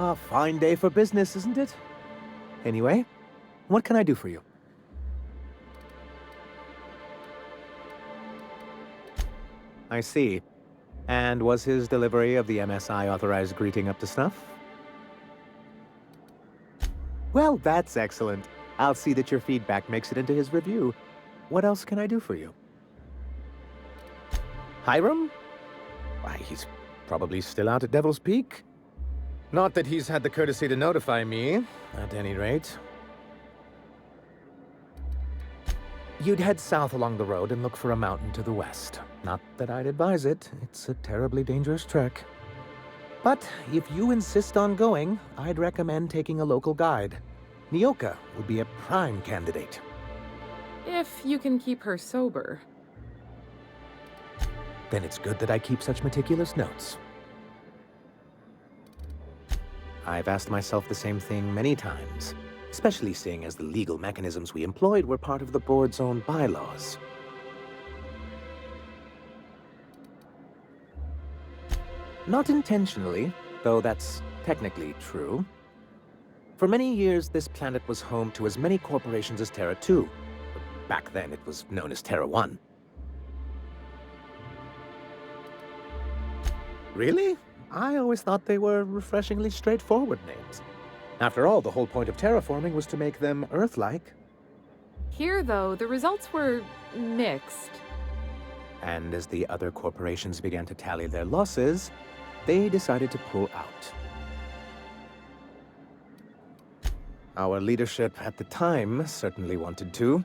A fine day for business, isn't it? Anyway, what can I do for you? I see. And was his delivery of the MSI authorized greeting up to snuff? Well, that's excellent. I'll see that your feedback makes it into his review. What else can I do for you? Hiram? Why, he's probably still out at Devil's Peak. Not that he's had the courtesy to notify me, at any rate. You'd head south along the road and look for a mountain to the west. Not that I'd advise it. It's a terribly dangerous trek. But if you insist on going, I'd recommend taking a local guide. Nyoka would be a prime candidate. If you can keep her sober. Then it's good that I keep such meticulous notes. I've asked myself the same thing many times, especially seeing as the legal mechanisms we employed were part of the board's own bylaws. Not intentionally, though that's technically true. For many years, this planet was home to as many corporations as Terra 2. Back then, it was known as Terra 1. Really? I always thought they were refreshingly straightforward names. After all, the whole point of terraforming was to make them Earth-like. Here, though, the results were mixed. And as the other corporations began to tally their losses, they decided to pull out. Our leadership at the time certainly wanted to.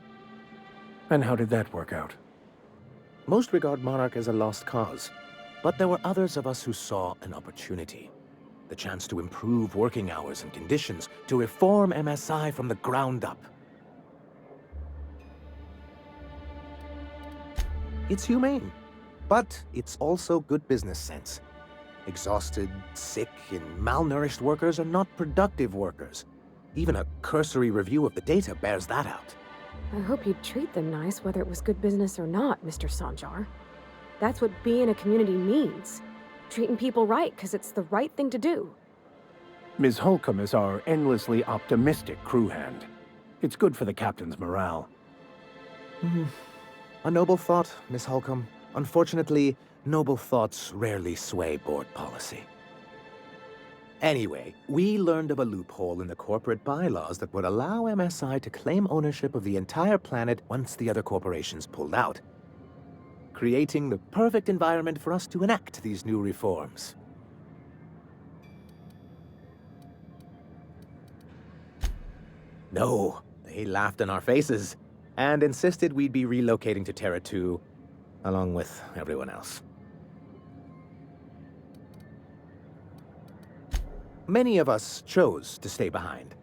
And how did that work out? Most regard Monarch as a lost cause, but there were others of us who saw an opportunity. The chance to improve working hours and conditions, to reform MSI from the ground up. It's humane, but it's also good business sense. Exhausted, sick, and malnourished workers are not productive workers. Even a cursory review of the data bears that out. I hope you'd treat them nice whether it was good business or not, Mr. Sanjar. That's what being a community means. Treating people right because it's the right thing to do. Ms. Holcomb is our endlessly optimistic crew hand. It's good for the captain's morale. A noble thought, Miss Holcomb. Unfortunately, noble thoughts rarely sway board policy. Anyway, we learned of a loophole in the corporate bylaws that would allow MSI to claim ownership of the entire planet once the other corporations pulled out, creating the perfect environment for us to enact these new reforms. No, they laughed in our faces and insisted we'd be relocating to Terra 2, along with everyone else. Many of us chose to stay behind,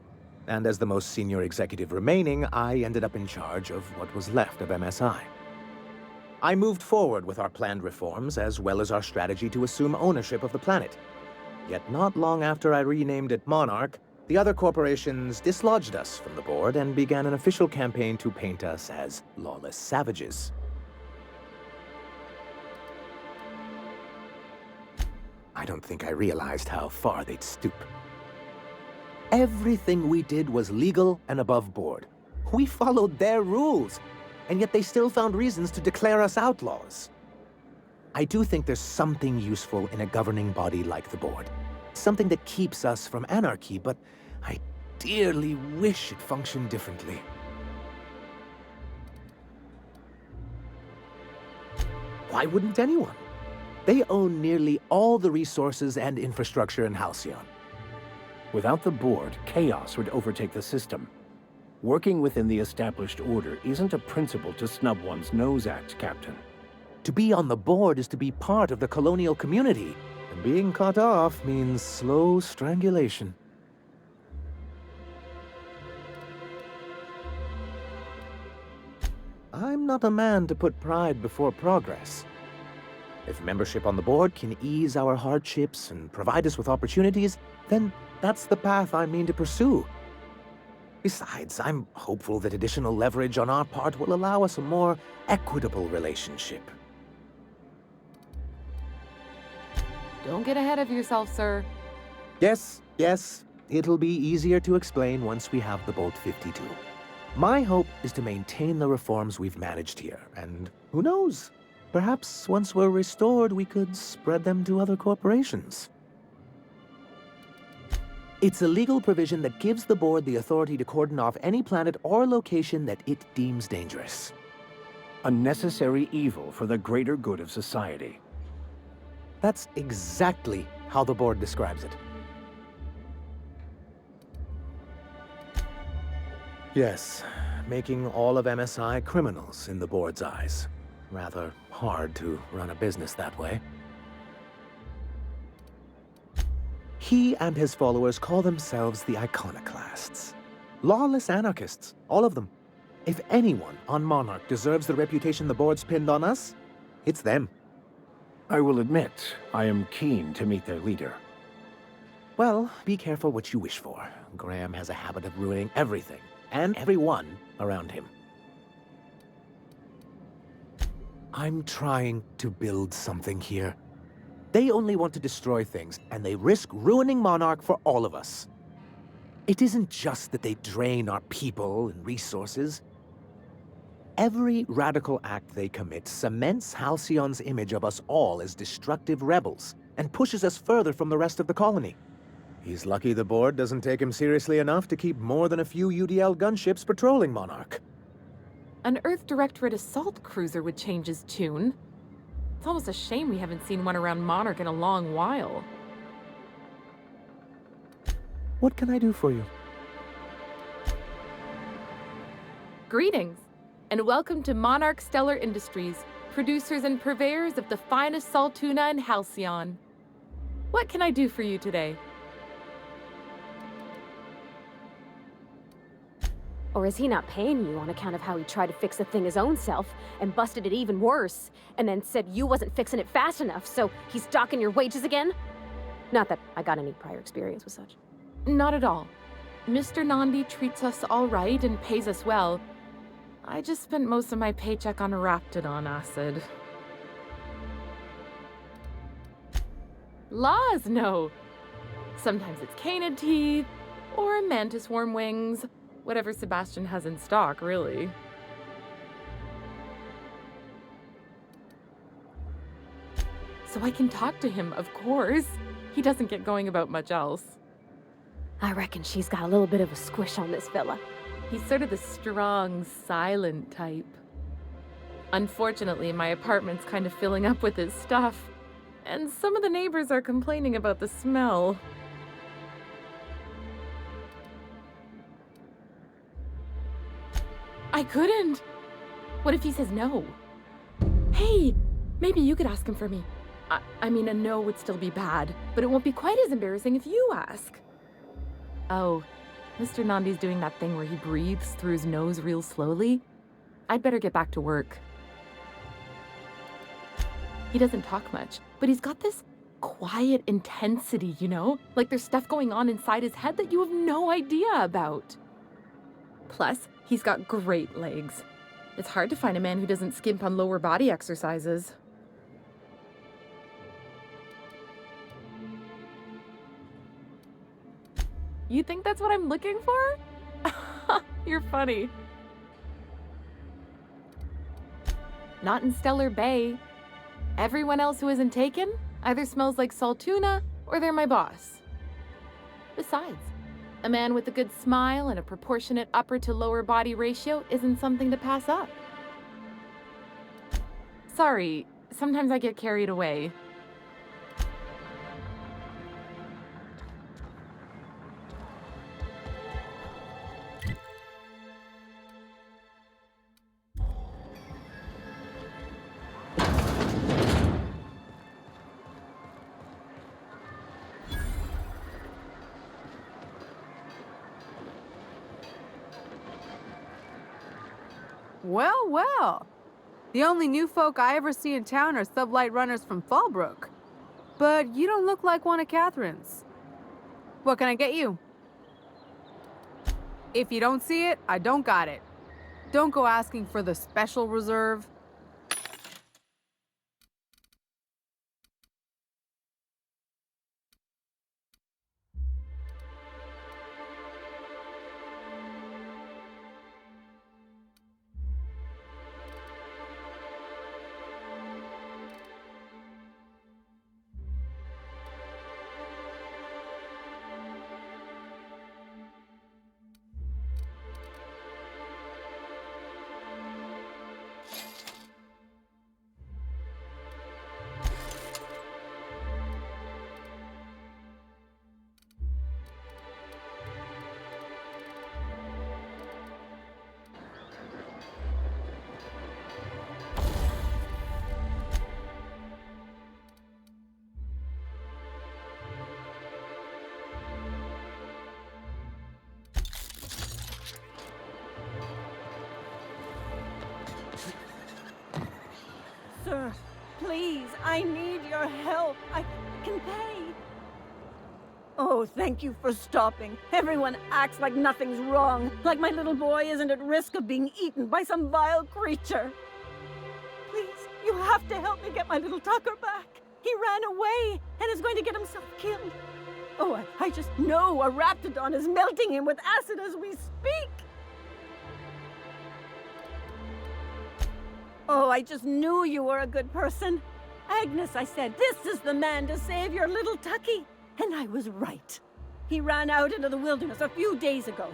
and as the most senior executive remaining, I ended up in charge of what was left of MSI. I moved forward with our planned reforms, as well as our strategy to assume ownership of the planet. Yet not long after I renamed it Monarch, the other corporations dislodged us from the board and began an official campaign to paint us as lawless savages. I don't think I realized how far they'd stoop. Everything we did was legal and above board. We followed their rules, and yet they still found reasons to declare us outlaws. I do think there's something useful in a governing body like the board. Something that keeps us from anarchy, but I dearly wish it functioned differently. Why wouldn't anyone? They own nearly all the resources and infrastructure in Halcyon. Without the board, chaos would overtake the system. Working within the established order isn't a principle to snub one's nose at, Captain. To be on the board is to be part of the colonial community, and being cut off means slow strangulation. I'm not a man to put pride before progress. If membership on the board can ease our hardships and provide us with opportunities, then that's the path I mean to pursue. Besides, I'm hopeful that additional leverage on our part will allow us a more equitable relationship. Don't get ahead of yourself, sir. Yes, it'll be easier to explain once we have the Bolt 52. My hope is to maintain the reforms we've managed here, and who knows? Perhaps once we're restored, we could spread them to other corporations. It's a legal provision that gives the board the authority to cordon off any planet or location that it deems dangerous. A necessary evil for the greater good of society. That's exactly how the board describes it. Yes, making all of MSI criminals in the board's eyes. Rather hard to run a business that way. He and his followers call themselves the Iconoclasts. Lawless anarchists, all of them. If anyone on Monarch deserves the reputation the board's pinned on us, it's them. I will admit, I am keen to meet their leader. Well, be careful what you wish for. Graham has a habit of ruining everything, and everyone around him. I'm trying to build something here. They only want to destroy things, and they risk ruining Monarch for all of us. It isn't just that they drain our people and resources. Every radical act they commit cements Halcyon's image of us all as destructive rebels, and pushes us further from the rest of the colony. He's lucky the board doesn't take him seriously enough to keep more than a few UDL gunships patrolling Monarch. An Earth Directorate assault cruiser would change his tune. It's almost a shame we haven't seen one around Monarch in a long while. What can I do for you? Greetings, and welcome to Monarch Stellar Industries, producers and purveyors of the finest salt tuna in Halcyon. What can I do for you today? Or is he not paying you on account of how he tried to fix the thing his own self and busted it even worse, and then said you wasn't fixing it fast enough, so he's docking your wages again? Not that I got any prior experience with such. Not at all. Mr. Nandi treats us all right and pays us well. I just spent most of my paycheck on Raptidon acid. Laws, no. Sometimes it's canid teeth, or mantis worm wings. Whatever Sebastian has in stock, really. So I can talk to him, of course. He doesn't get going about much else. I reckon she's got a little bit of a squish on this fella. He's sort of the strong, silent type. Unfortunately, my apartment's kind of filling up with his stuff, and some of the neighbors are complaining about the smell. I couldn't. What if he says no? Hey, maybe you could ask him for me. I mean, a no would still be bad, but it won't be quite as embarrassing if you ask. Oh, Mr. Nandi's doing that thing where he breathes through his nose real slowly. I'd better get back to work. He doesn't talk much, but he's got this quiet intensity, you know? Like there's stuff going on inside his head that you have no idea about. Plus, he's got great legs. It's hard to find a man who doesn't skimp on lower body exercises. You think that's what I'm looking for? You're funny. Not in Stellar Bay. Everyone else who isn't taken either smells like salt tuna or they're my boss. Besides, a man with a good smile and a proportionate upper to lower body ratio isn't something to pass up. Sorry, sometimes I get carried away. Well, well. The only new folk I ever see in town are sublight runners from Fallbrook. But you don't look like one of Catherine's. What can I get you? If you don't see it, I don't got it. Don't go asking for the special reserve. Please, I need your help. I can pay. Oh, thank you for stopping. Everyone acts like nothing's wrong, like my little boy isn't at risk of being eaten by some vile creature. Please, you have to help me get my little Tucker back. He ran away and is going to get himself killed. Oh, I just know a Raptidon is melting him with acid as we speak. Oh, I just knew you were a good person. Agnes, I said, this is the man to save your little Tucky. And I was right. He ran out into the wilderness a few days ago.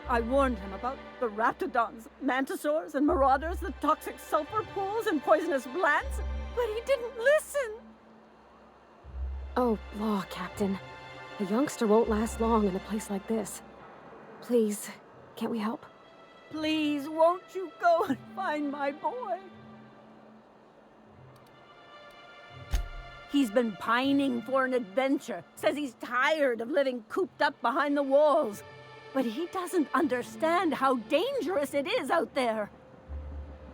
I warned him about the Raptidons, Mantisaurs, and Marauders, the toxic sulfur pools and poisonous blants, but he didn't listen. Oh, law, Captain. A youngster won't last long in a place like this. Please, can't we help? Please, won't you go and find my boy? He's been pining for an adventure. Says he's tired of living cooped up behind the walls. But he doesn't understand how dangerous it is out there.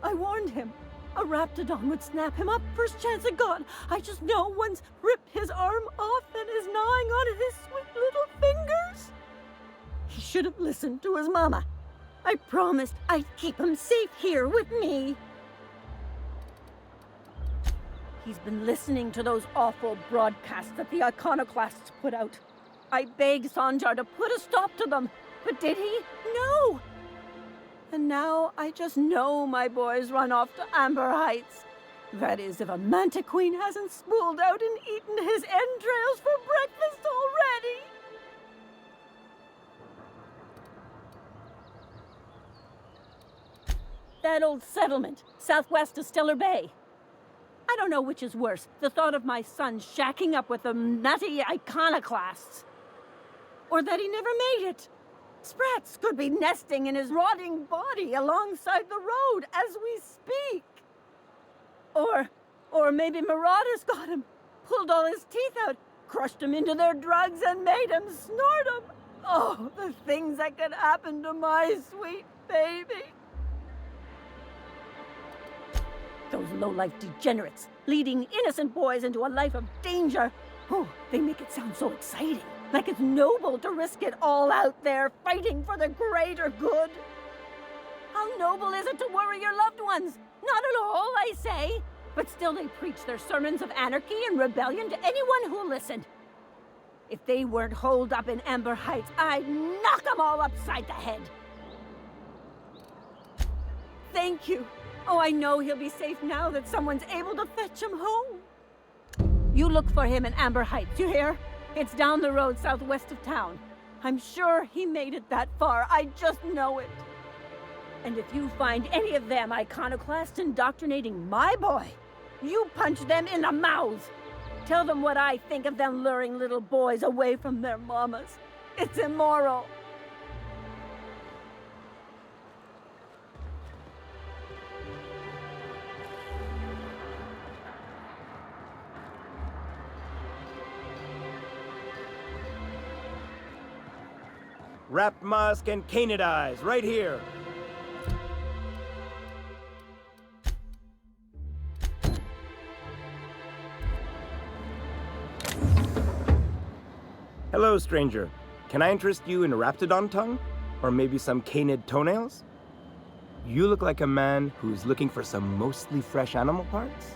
I warned him. A Raptidon would snap him up first chance it got. I just know one's ripped his arm off and is gnawing on his sweet little fingers. He should have listened to his mama. I promised I'd keep him safe here with me. He's been listening to those awful broadcasts that the iconoclasts put out. I begged Sanjar to put a stop to them, but did he? No! And now I just know my boy's run off to Amber Heights. That is, if a Mantiqueen hasn't spooled out and eaten his entrails for breakfast already. That old settlement, southwest of Stellar Bay. I don't know which is worse, the thought of my son shacking up with the nutty iconoclasts, or that he never made it. Sprats could be nesting in his rotting body alongside the road as we speak. Or maybe Marauders got him, pulled all his teeth out, crushed him into their drugs and made him snort them. Oh, the things that could happen to my sweet baby. Those low-life degenerates, leading innocent boys into a life of danger. Oh, they make it sound so exciting. Like it's noble to risk it all out there, fighting for the greater good. How noble is it to worry your loved ones? Not at all, I say. But still they preach their sermons of anarchy and rebellion to anyone who listened. If they weren't holed up in Amber Heights, I'd knock them all upside the head. Thank you. Oh, I know he'll be safe now that someone's able to fetch him home. You look for him in Amber Heights, you hear? It's down the road southwest of town. I'm sure he made it that far. I just know it. And if you find any of them iconoclasts indoctrinating my boy, you punch them in the mouths. Tell them what I think of them luring little boys away from their mamas. It's immoral. Wrapped Musk and Canadize, right here. Hello, stranger. Can I interest you in Raptidon tongue? Or maybe some canid toenails? You look like a man who's looking for some mostly fresh animal parts?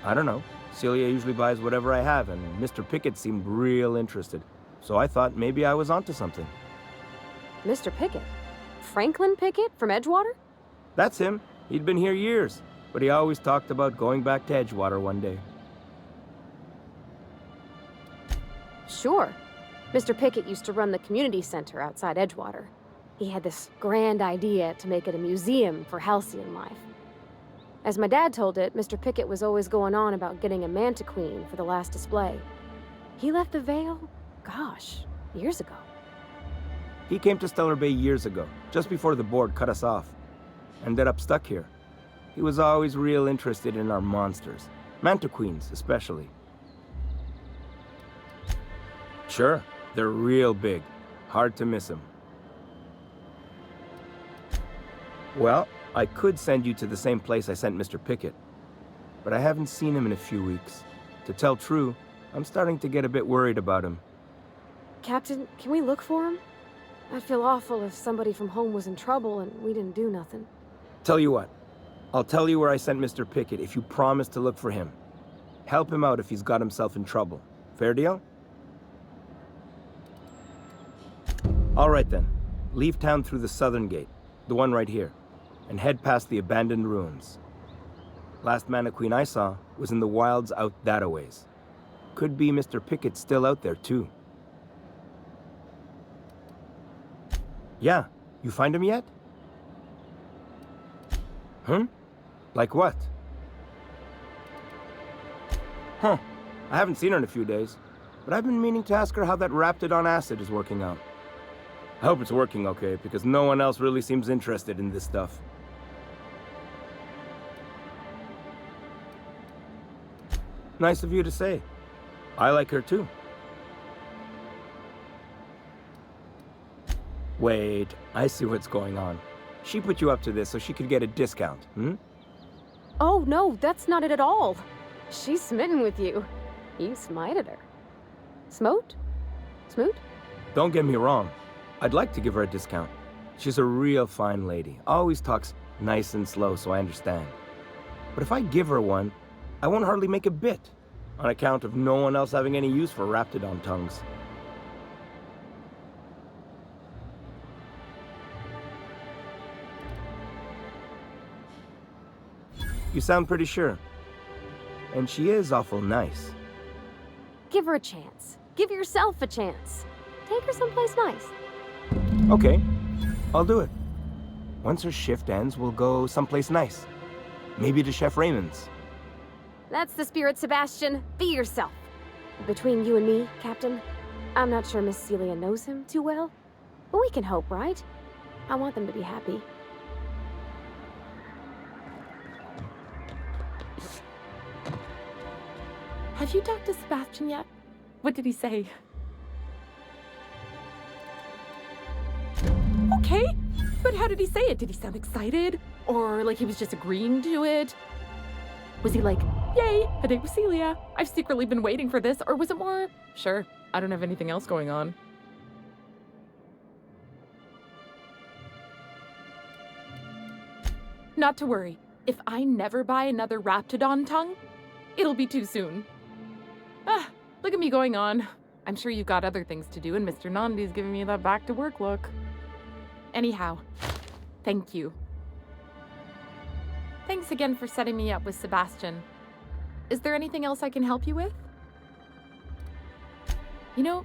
I don't know. Celia usually buys whatever I have, and Mr. Pickett seemed real interested. So I thought maybe I was onto something. Mr. Pickett? Franklin Pickett from Edgewater? That's him. He'd been here years, but he always talked about going back to Edgewater one day. Sure. Mr. Pickett used to run the community center outside Edgewater. He had this grand idea to make it a museum for halcyon life. As my dad told it, Mr. Pickett was always going on about getting a Mantiqueen for the last display. He left the Vale, gosh, years ago. He came to Stellar Bay years ago, just before the board cut us off. Ended up stuck here. He was always real interested in our monsters. Mantiqueens, especially. Sure, they're real big. Hard to miss them. Well, I could send you to the same place I sent Mr. Pickett, but I haven't seen him in a few weeks. To tell true, I'm starting to get a bit worried about him. Captain, can we look for him? I'd feel awful if somebody from home was in trouble and we didn't do nothing. Tell you what, I'll tell you where I sent Mr. Pickett if you promise to look for him. Help him out if he's got himself in trouble. Fair deal? All right then. Leave town through the southern gate, the one right here, and head past the abandoned ruins. Last Mantiqueen I saw was in the wilds out that-a-ways. Could be Mr. Pickett still out there too. Yeah, you find him yet? Like what? Huh, I haven't seen her in a few days, but I've been meaning to ask her how that Raptidon acid is working out. I hope it's working okay, because no one else really seems interested in this stuff. Nice of you to say. I like her too. Wait, I see what's going on. She put you up to this so she could get a discount, Oh, no, that's not it at all. She's smitten with you. You smited her. Smote? Smoot? Don't get me wrong. I'd like to give her a discount. She's a real fine lady. Always talks nice and slow, so I understand. But if I give her one, I won't hardly make a bit, on account of no one else having any use for Raptidon tongues. You sound pretty sure. And she is awful nice. Give her a chance. Give yourself a chance. Take her someplace nice. Okay, I'll do it. Once her shift ends, we'll go someplace nice. Maybe to Chef Raymond's. That's the spirit, Sebastian. Be yourself. Between you and me, Captain, I'm not sure Miss Celia knows him too well. But we can hope, right? I want them to be happy. Have you talked to Sebastian yet? What did he say? Okay, but how did he say it? Did he sound excited? Or like he was just agreeing to it? Was he like, yay, a date with Celia? I've secretly been waiting for this. Or was it more, sure, I don't have anything else going on? Not to worry. If I never buy another Raptidon tongue, it'll be too soon. Ah, look at me going on. I'm sure you've got other things to do, and Mr. Nandi's giving me that back-to-work look. Anyhow, thank you. Thanks again for setting me up with Sebastian. Is there anything else I can help you with? You know,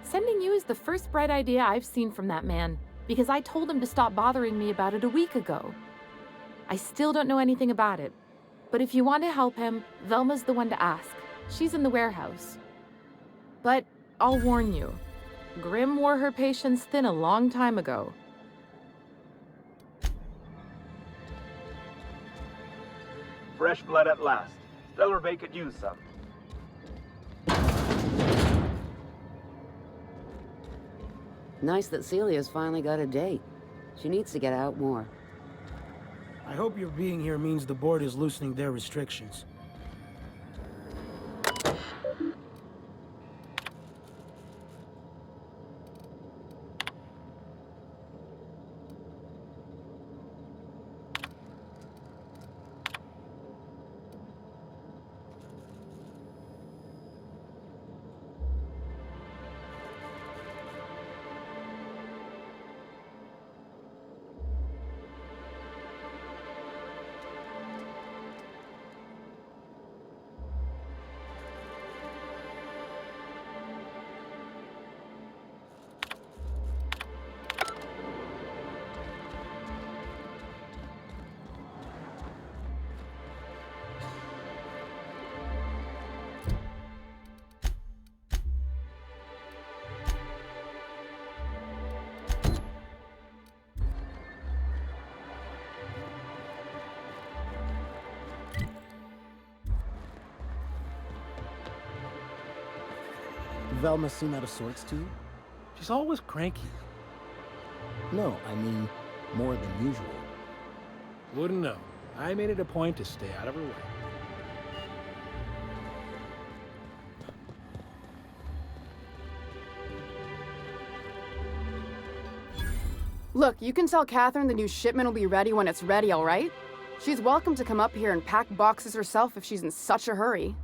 sending you is the first bright idea I've seen from that man, because I told him to stop bothering me about it a week ago. I still don't know anything about it, but if you want to help him, Velma's the one to ask. She's in the warehouse. But I'll warn you, Grimm wore her patience thin a long time ago. Fresh blood at last. Stellar Bay could use some. Nice that Celia's finally got a date. She needs to get out more. I hope your being here means the board is loosening their restrictions. Velma seem out of sorts to you? She's always cranky. No, I mean more than usual. Wouldn't know. I made it a point to stay out of her way. Look, you can tell Catherine the new shipment will be ready when it's ready, all right? She's welcome to come up here and pack boxes herself if she's in such a hurry.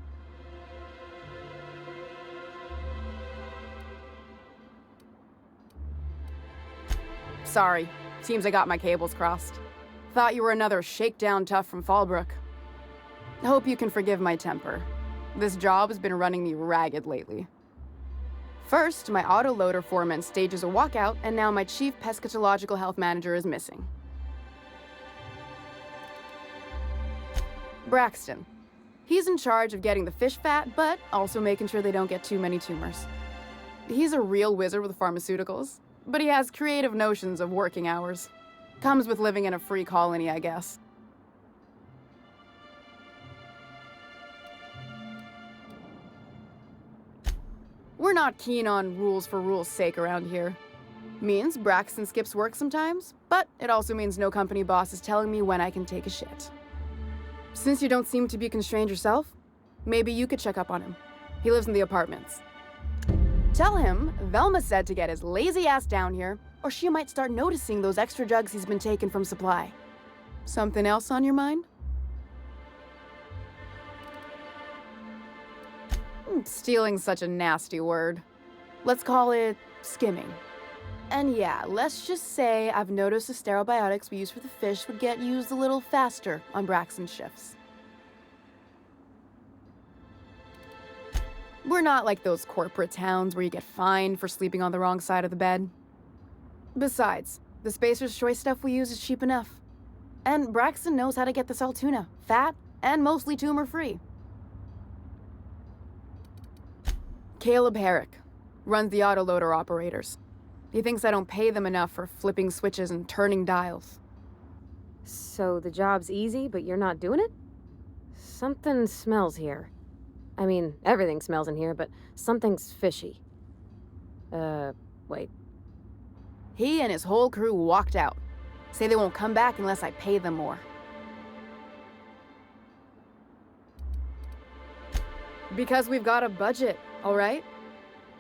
Sorry. Seems I got my cables crossed. Thought you were another shakedown tough from Fallbrook. Hope you can forgive my temper. This job has been running me ragged lately. First, my autoloader foreman stages a walkout, and now my chief pescatological health manager is missing. Braxton. He's in charge of getting the fish fat, but also making sure they don't get too many tumors. He's a real wizard with pharmaceuticals, but he has creative notions of working hours. Comes with living in a free colony, I guess. We're not keen on rules for rules' sake around here. Means Braxton skips work sometimes, but it also means no company boss is telling me when I can take a shit. Since you don't seem to be constrained yourself, maybe you could check up on him. He lives in the apartments. Tell him Velma said to get his lazy ass down here, or she might start noticing those extra drugs he's been taking from supply. Something else on your mind? Stealing's such a nasty word. Let's call it skimming. And yeah, let's just say I've noticed the sterile biotics we use for the fish would get used a little faster on Braxton's shifts. We're not like those corporate towns where you get fined for sleeping on the wrong side of the bed. Besides, the Spacer's Choice stuff we use is cheap enough. And Braxton knows how to get the Saltuna, fat and mostly tumor-free. Caleb Herrick runs the autoloader operators. He thinks I don't pay them enough for flipping switches and turning dials. So the job's easy, but you're not doing it? Something smells here. I mean, everything smells in here, but something's fishy. Wait. He and his whole crew walked out. Say they won't come back unless I pay them more. Because we've got a budget, all right?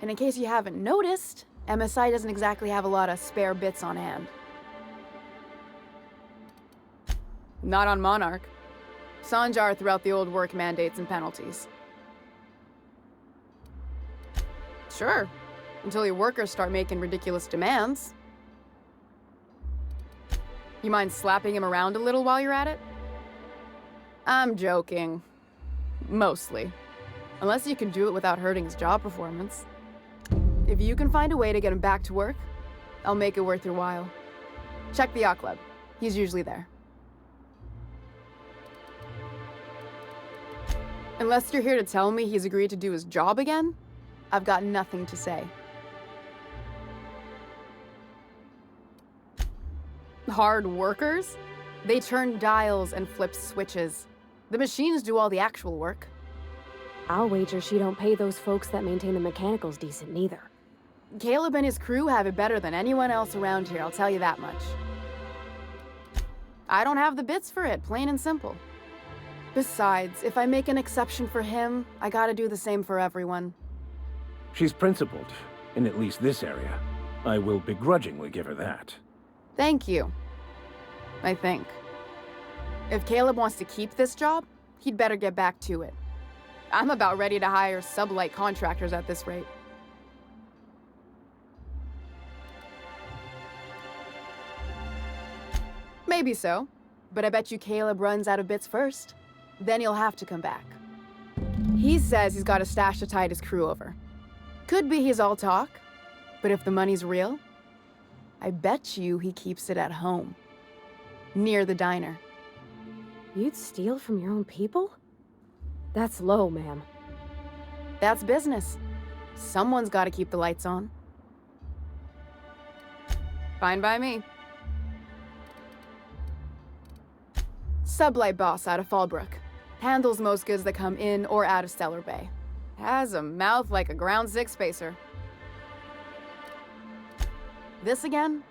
And in case you haven't noticed, MSI doesn't exactly have a lot of spare bits on hand. Not on Monarch. Sanjar threw out the old work mandates and penalties. Sure, until your workers start making ridiculous demands. You mind slapping him around a little while you're at it? I'm joking. Mostly. Unless you can do it without hurting his job performance. If you can find a way to get him back to work, I'll make it worth your while. Check the yacht club. He's usually there. Unless you're here to tell me he's agreed to do his job again, I've got nothing to say. Hard workers? They turn dials and flip switches. The machines do all the actual work. I'll wager she don't pay those folks that maintain the mechanicals decent neither. Caleb and his crew have it better than anyone else around here, I'll tell you that much. I don't have the bits for it, plain and simple. Besides, if I make an exception for him, I gotta do the same for everyone. She's principled, in at least this area. I will begrudgingly give her that. Thank you. I think. If Caleb wants to keep this job, he'd better get back to it. I'm about ready to hire sublight contractors at this rate. Maybe so, but I bet you Caleb runs out of bits first. Then he'll have to come back. He says he's got a stash to tide his crew over. Could be he's all talk, but if the money's real, I bet you he keeps it at home. Near the diner. You'd steal from your own people? That's low, ma'am. That's business. Someone's got to keep the lights on. Fine by me. Sublight boss out of Fallbrook. Handles most goods that come in or out of Stellar Bay. Has a mouth like a Ground 6 spacer. This again?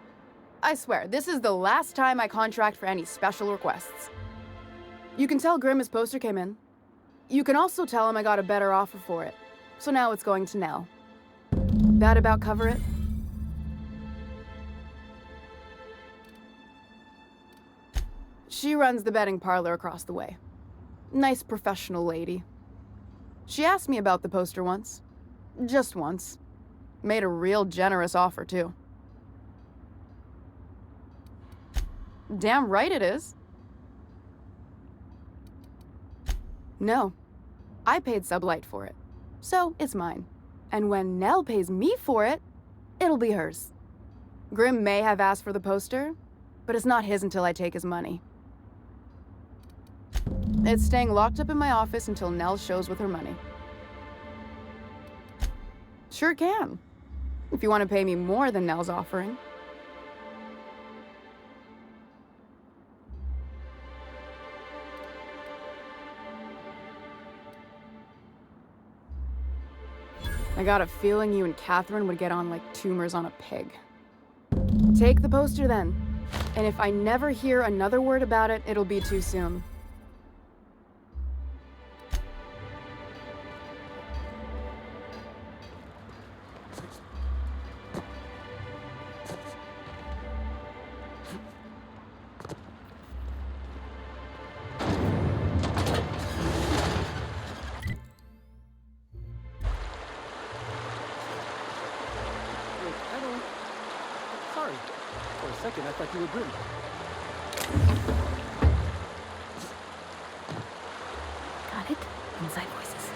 I swear, this is the last time I contract for any special requests. You can tell Grimm his poster came in. You can also tell him I got a better offer for it. So now it's going to Nell. That about cover it? She runs the betting parlor across the way. Nice professional lady. She asked me about the poster once. Just once. Made a real generous offer, too. Damn right it is. No. I paid Sublight for it. So, it's mine. And when Nell pays me for it, it'll be hers. Grimm may have asked for the poster, but it's not his until I take his money. It's staying locked up in my office until Nell shows with her money. Sure can. If you want to pay me more than Nell's offering. I got a feeling you and Catherine would get on like tumors on a pig. Take the poster then. And if I never hear another word about it, it'll be too soon. Sorry. For a second, I thought you were Grimm. Got it? Inside voices.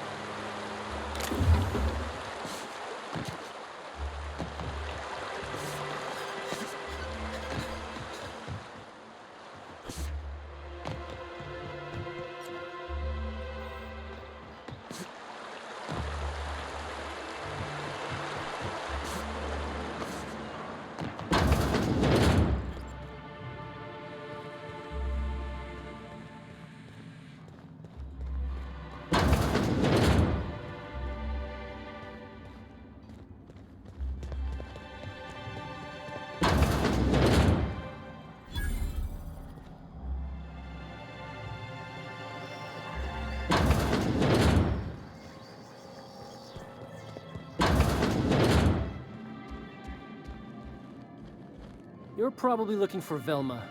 You're probably looking for Velma.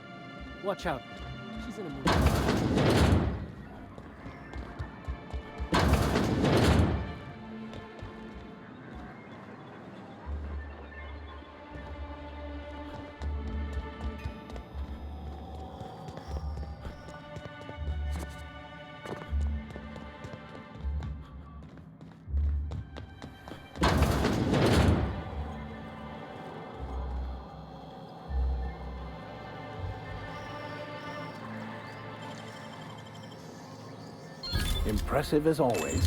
Watch out. She's in a movie. Impressive as always.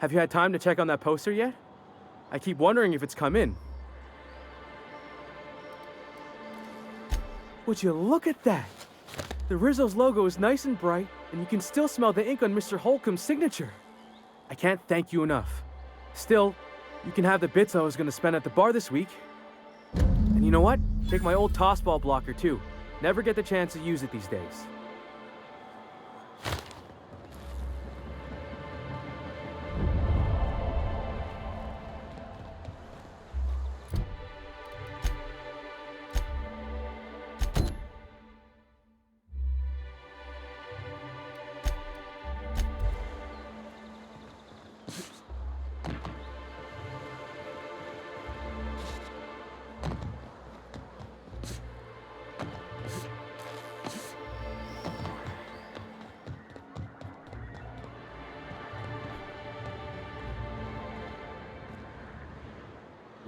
Have you had time to check on that poster yet? I keep wondering if it's come in. Would you look at that? The Rizzo's logo is nice and bright, and you can still smell the ink on Mr. Holcomb's signature. I can't thank you enough. Still, you can have the bits I was going to spend at the bar this week. And you know what? Take my old tossball blocker too. Never get the chance to use it these days.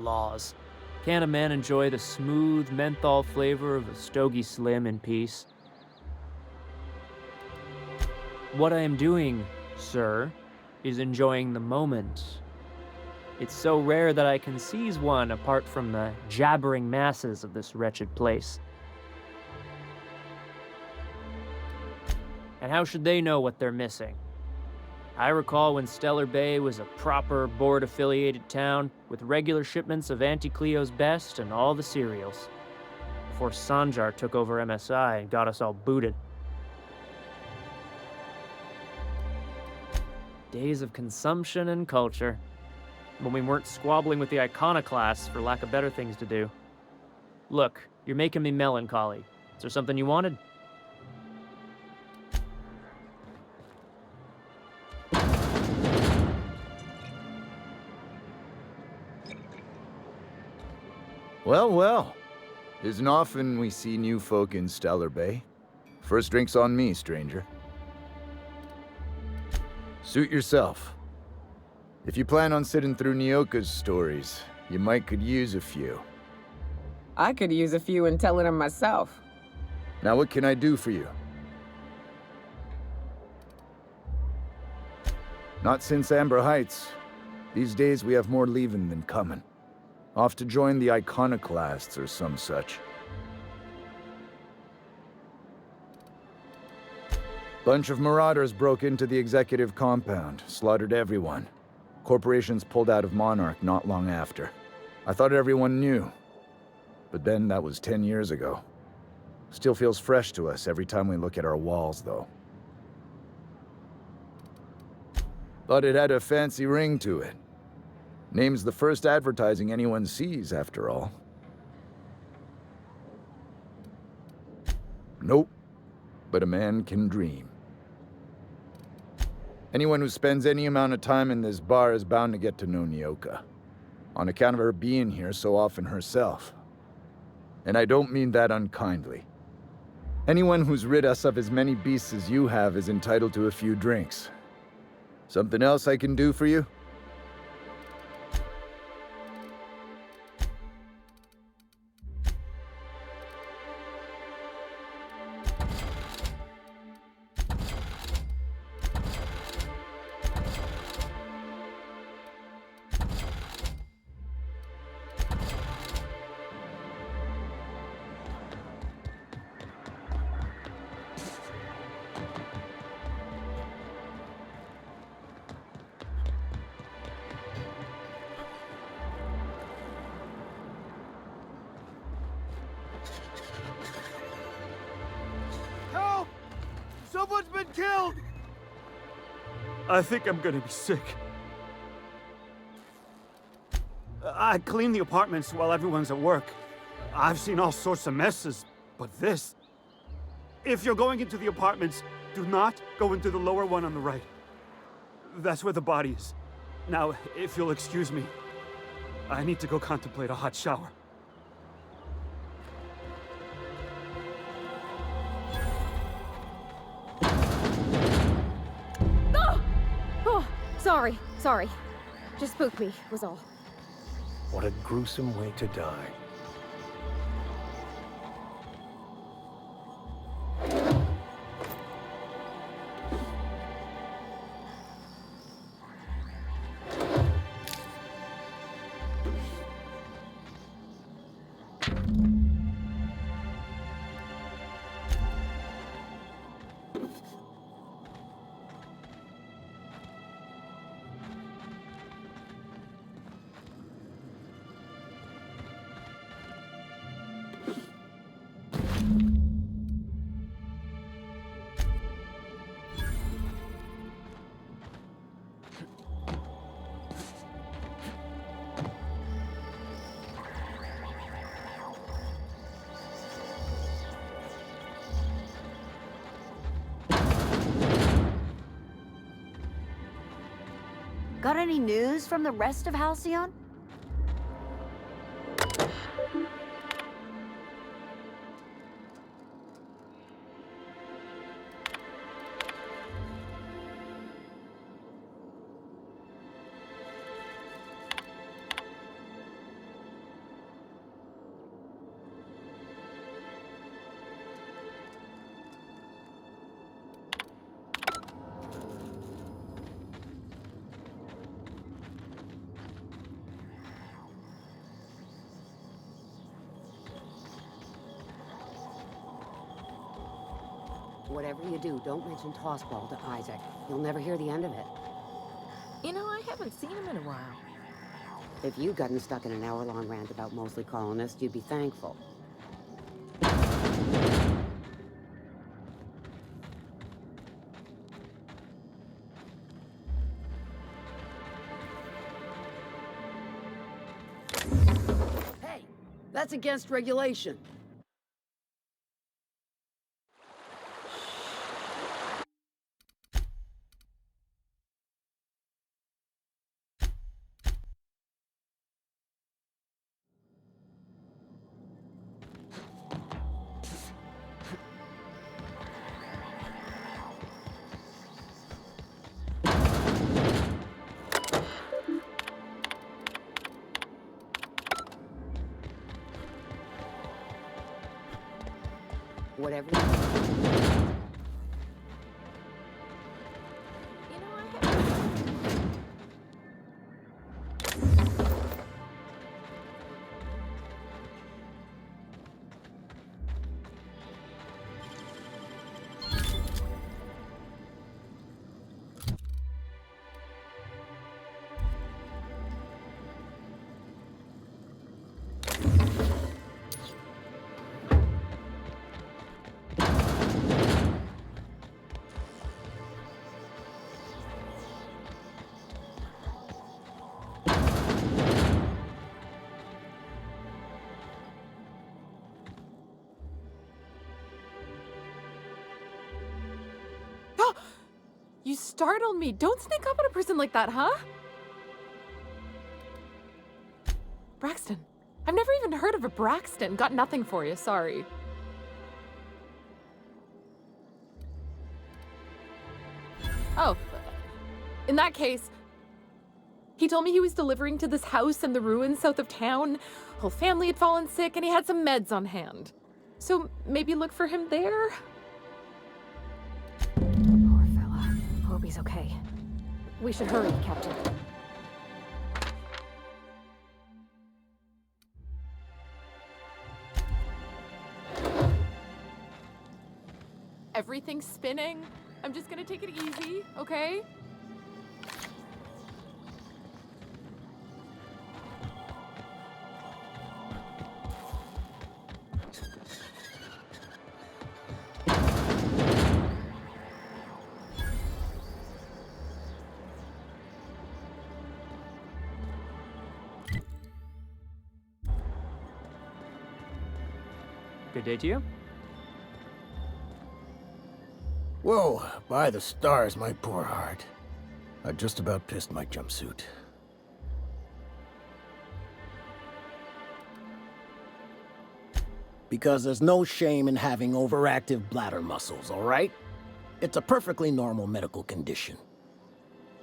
Laws. Can a man enjoy the smooth menthol flavor of a Stogie Slim in peace? What I am doing, sir, is enjoying the moment. It's so rare that I can seize one apart from the jabbering masses of this wretched place. And how should they know what they're missing? I recall when Stellar Bay was a proper board-affiliated town with regular shipments of Auntie Cleo's best and all the cereals, before Sanjar took over MSI and got us all booted. Days of consumption and culture, when we weren't squabbling with the iconoclasts for lack of better things to do. Look, you're making me melancholy. Is there something you wanted? Well, well. Isn't often we see new folk in Stellar Bay. First drink's on me, stranger. Suit yourself. If you plan on sitting through Nyoka's stories, you might could use a few. I could use a few and telling them myself. Now what can I do for you? Not since Amber Heights. These days we have more leaving than coming. Off to join the iconoclasts or some such. Bunch of marauders broke into the executive compound, slaughtered everyone. Corporations pulled out of Monarch not long after. I thought everyone knew. But then that was 10 years ago. Still feels fresh to us every time we look at our walls, though. But it had a fancy ring to it. Name's the first advertising anyone sees, after all. Nope. But a man can dream. Anyone who spends any amount of time in this bar is bound to get to know Nyoka. On account of her being here so often herself. And I don't mean that unkindly. Anyone who's rid us of as many beasts as you have is entitled to a few drinks. Something else I can do for you? Help! Someone's been killed! I think I'm gonna be sick. I clean the apartments while everyone's at work. I've seen all sorts of messes, but this... If you're going into the apartments, do not go into the lower one on the right. That's where the body is. Now, if you'll excuse me, I need to go contemplate a hot shower. Oh, sorry. Just spooked me, was all. What a gruesome way to die. Got any news from the rest of Halcyon? Whatever you do, don't mention Tossball to Isaac. You'll never hear the end of it. You know, I haven't seen him in a while. If you'd gotten stuck in an hour-long rant about mostly colonists, you'd be thankful. Hey, that's against regulation. Whatever you do. You startled me. Don't sneak up on a person like that, huh? Braxton. I've never even heard of a Braxton. Got nothing for you, sorry. Oh, in that case, he told me he was delivering to this house in the ruins south of town. Whole family had fallen sick and he had some meds on hand. So maybe look for him there? Poor fella. Hope he's okay. We should hurry, Captain. Everything's spinning. I'm just gonna take it easy, okay? Good day to you. Whoa, by the stars, my poor heart. I just about pissed my jumpsuit. Because there's no shame in having overactive bladder muscles, all right? It's a perfectly normal medical condition.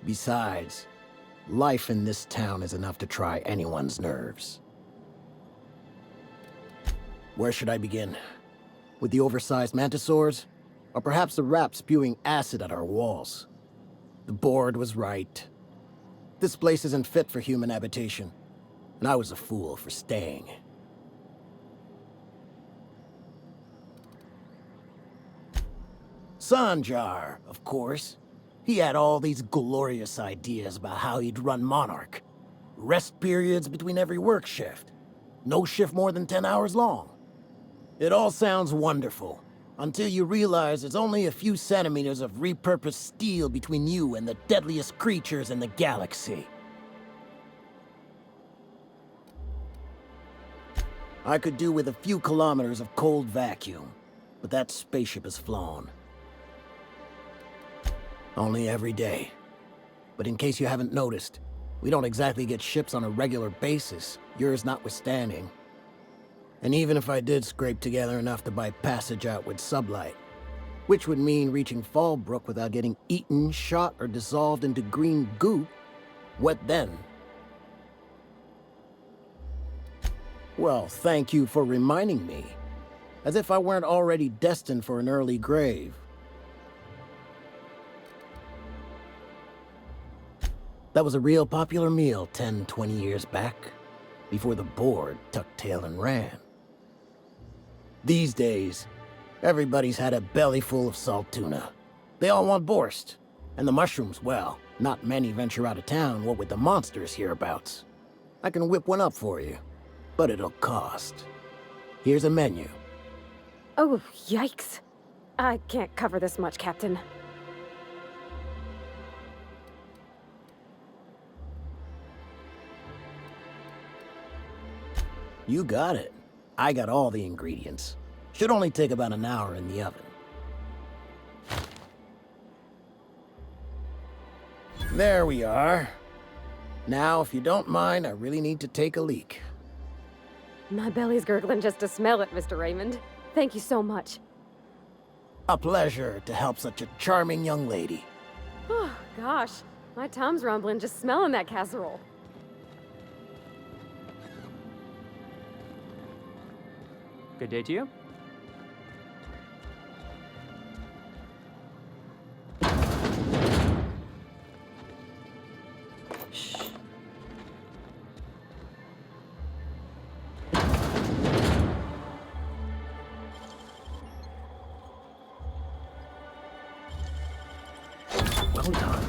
Besides, life in this town is enough to try anyone's nerves. Where should I begin? With the oversized mantisaurs? Or perhaps the rat spewing acid at our walls? The board was right. This place isn't fit for human habitation, and I was a fool for staying. Sanjar, of course. He had all these glorious ideas about how he'd run Monarch. Rest periods between every work shift. No shift more than 10 hours long. It all sounds wonderful, until you realize there's only a few centimeters of repurposed steel between you and the deadliest creatures in the galaxy. I could do with a few kilometers of cold vacuum, but that spaceship has flown. Only every day. But in case you haven't noticed, we don't exactly get ships on a regular basis, yours notwithstanding. And even if I did scrape together enough to buy passage out with Sublight, which would mean reaching Fallbrook without getting eaten, shot, or dissolved into green goop, what then? Well, thank you for reminding me. As if I weren't already destined for an early grave. That was a real popular meal 10, 20 years back, before the board tucked tail and ran. These days, everybody's had a belly full of salt tuna. They all want borscht. And the mushrooms, well, not many venture out of town, what with the monsters hereabouts. I can whip one up for you, but it'll cost. Here's a menu. Oh, yikes. I can't cover this much, Captain. You got it. I got all the ingredients. Should only take about an hour in the oven. There we are. Now, if you don't mind, I really need to take a leak. My belly's gurgling just to smell it, Mr. Raymond. Thank you so much. A pleasure to help such a charming young lady. Oh, gosh. My tum's rumbling just smelling that casserole. Good day to you. Well done.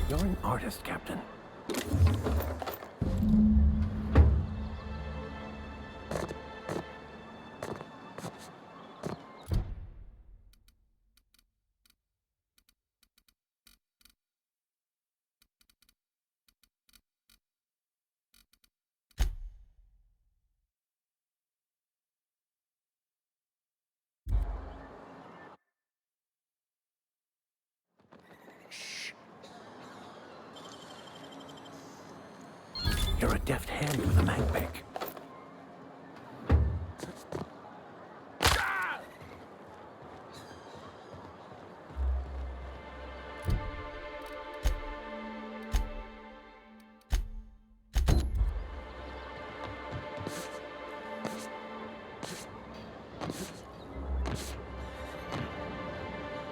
You're an artist, Captain. You're a deft hand with a mag pick.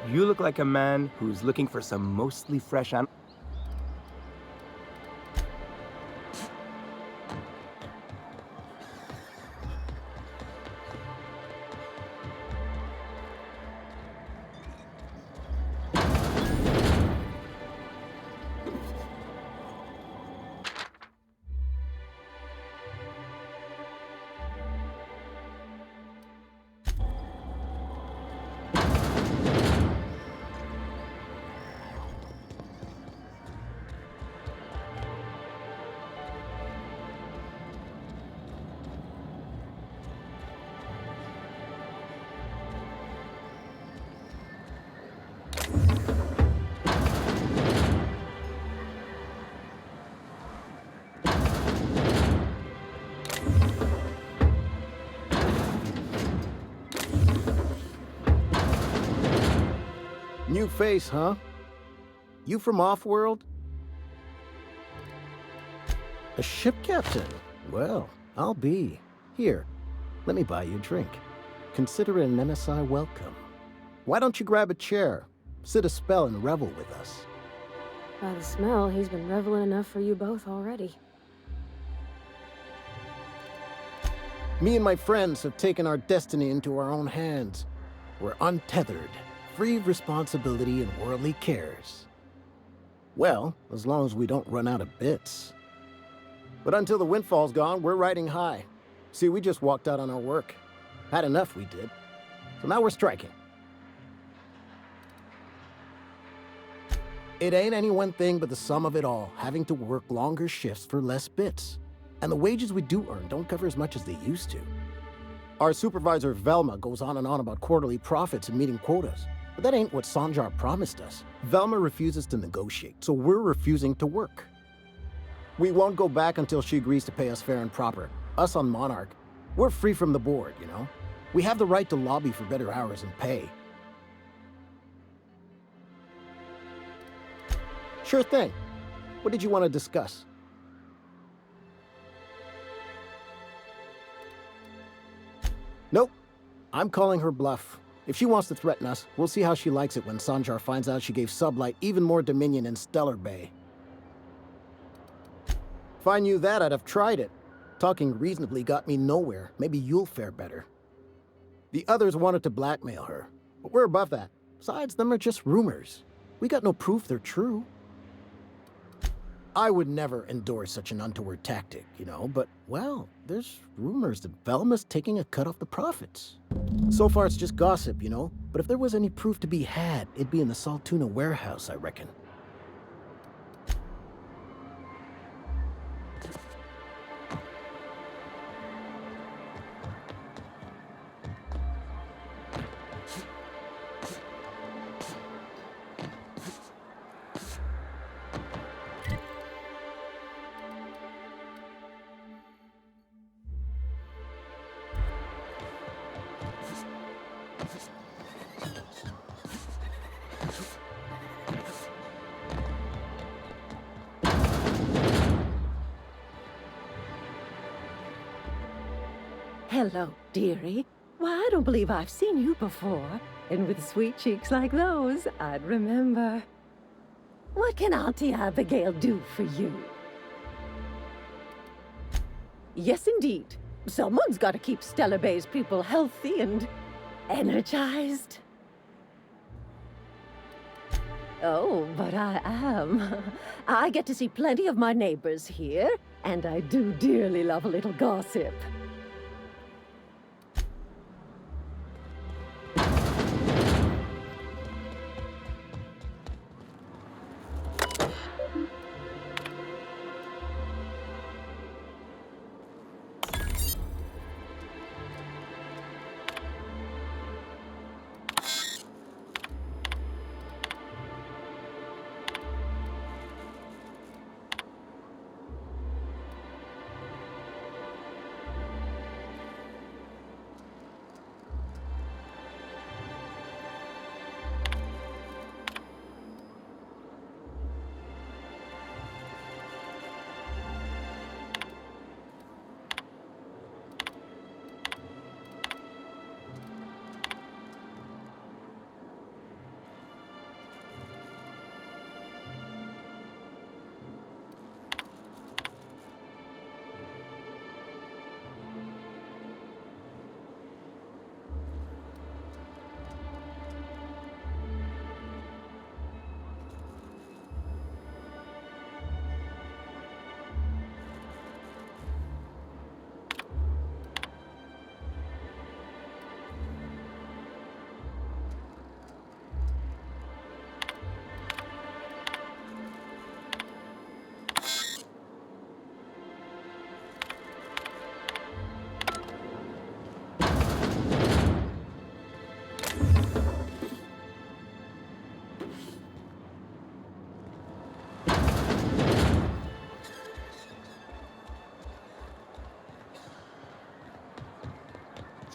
You look like a man who's looking for some mostly fresh animals. New face, huh? You from Offworld? A ship captain? Well, I'll be. Here, let me buy you a drink. Consider it an MSI welcome. Why don't you grab a chair, sit a spell and revel with us? By the smell, he's been reveling enough for you both already. Me and my friends have taken our destiny into our own hands. We're untethered, free of responsibility and worldly cares. Well, as long as we don't run out of bits. But until the windfall's gone, we're riding high. See, we just walked out on our work. Had enough, we did. So now we're striking. It ain't any one thing but the sum of it all, having to work longer shifts for less bits. And the wages we do earn don't cover as much as they used to. Our supervisor Velma goes on and on about quarterly profits and meeting quotas. But that ain't what Sanjar promised us. Velma refuses to negotiate, so we're refusing to work. We won't go back until she agrees to pay us fair and proper. Us on Monarch, we're free from the board, you know? We have the right to lobby for better hours and pay. Sure thing. What did you want to discuss? Nope. I'm calling her bluff. If she wants to threaten us, we'll see how she likes it when Sanjar finds out she gave Sublight even more dominion in Stellar Bay. If I knew that, I'd have tried it. Talking reasonably got me nowhere. Maybe you'll fare better. The others wanted to blackmail her, but we're above that. Besides, them are just rumors. We got no proof they're true. I would never endorse such an untoward tactic, you know, but, well, there's rumors that Velma's taking a cut off the profits. So far it's just gossip, you know, but if there was any proof to be had, it'd be in the Saltuna warehouse, I reckon. Hello, dearie. Why, I don't believe I've seen you before. And with sweet cheeks like those, I'd remember. What can Auntie Abigail do for you? Yes, indeed. Someone's got to keep Stellar Bay's people healthy and energized. Oh, but I am. I get to see plenty of my neighbors here, and I do dearly love a little gossip.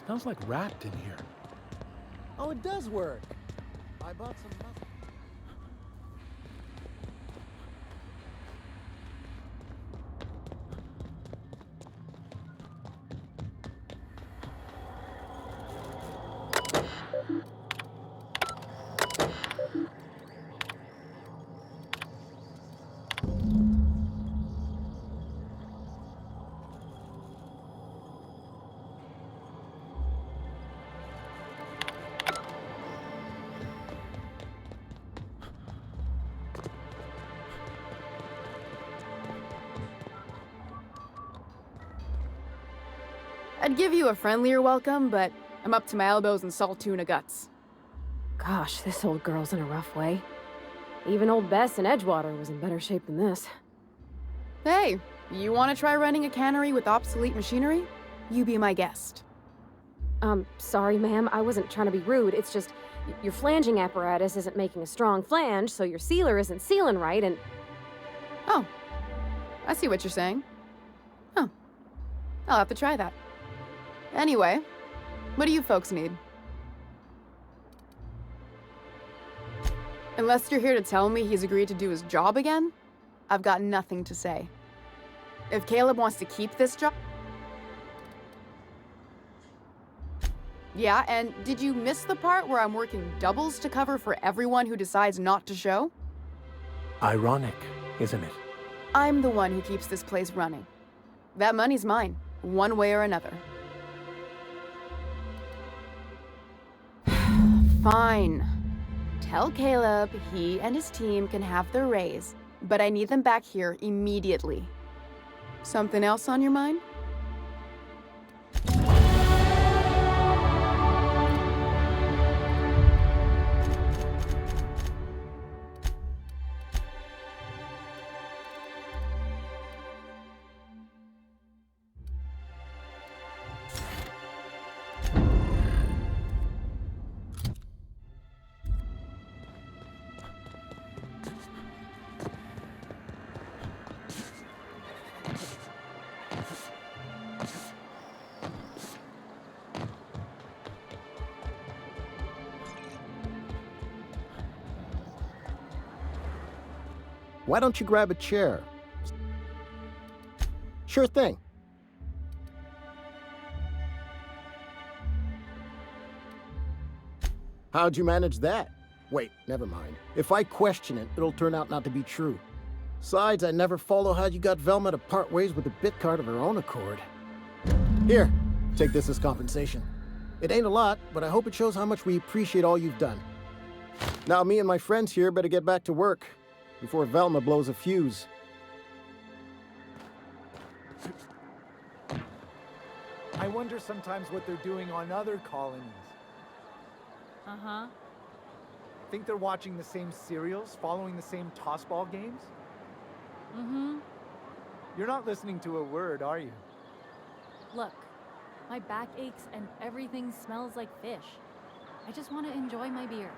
Smells like wrapped in here. Oh, it does work. I bought some muffins. I'd give you a friendlier welcome, but I'm up to my elbows in salt tuna guts. Gosh, this old girl's in a rough way. Even old Bess in Edgewater was in better shape than this. Hey, you want to try running a cannery with obsolete machinery? You be my guest. Sorry, ma'am. I wasn't trying to be rude. It's just your flanging apparatus isn't making a strong flange, so your sealer isn't sealing right, and... Oh, I see what you're saying. Huh. I'll have to try that. Anyway, what do you folks need? Unless you're here to tell me he's agreed to do his job again, I've got nothing to say. If Caleb wants to keep this job... Yeah, and did you miss the part where I'm working doubles to cover for everyone who decides not to show? Ironic, isn't it? I'm the one who keeps this place running. That money's mine, one way or another. Fine. Tell Caleb he and his team can have their raise, but I need them back here immediately. Something else on your mind? Why don't you grab a chair? Sure thing. How'd you manage that? Wait, never mind. If I question it, it'll turn out not to be true. Besides, I never follow how you got Velma to part ways with the bit card of her own accord. Here, take this as compensation. It ain't a lot, but I hope it shows how much we appreciate all you've done. Now me and my friends here better get back to work before Velma blows a fuse. I wonder sometimes what they're doing on other colonies. Uh-huh. Think they're watching the same serials, following the same tossball games? Mm-hmm. You're not listening to a word, are you? Look, my back aches and everything smells like fish. I just want to enjoy my beer.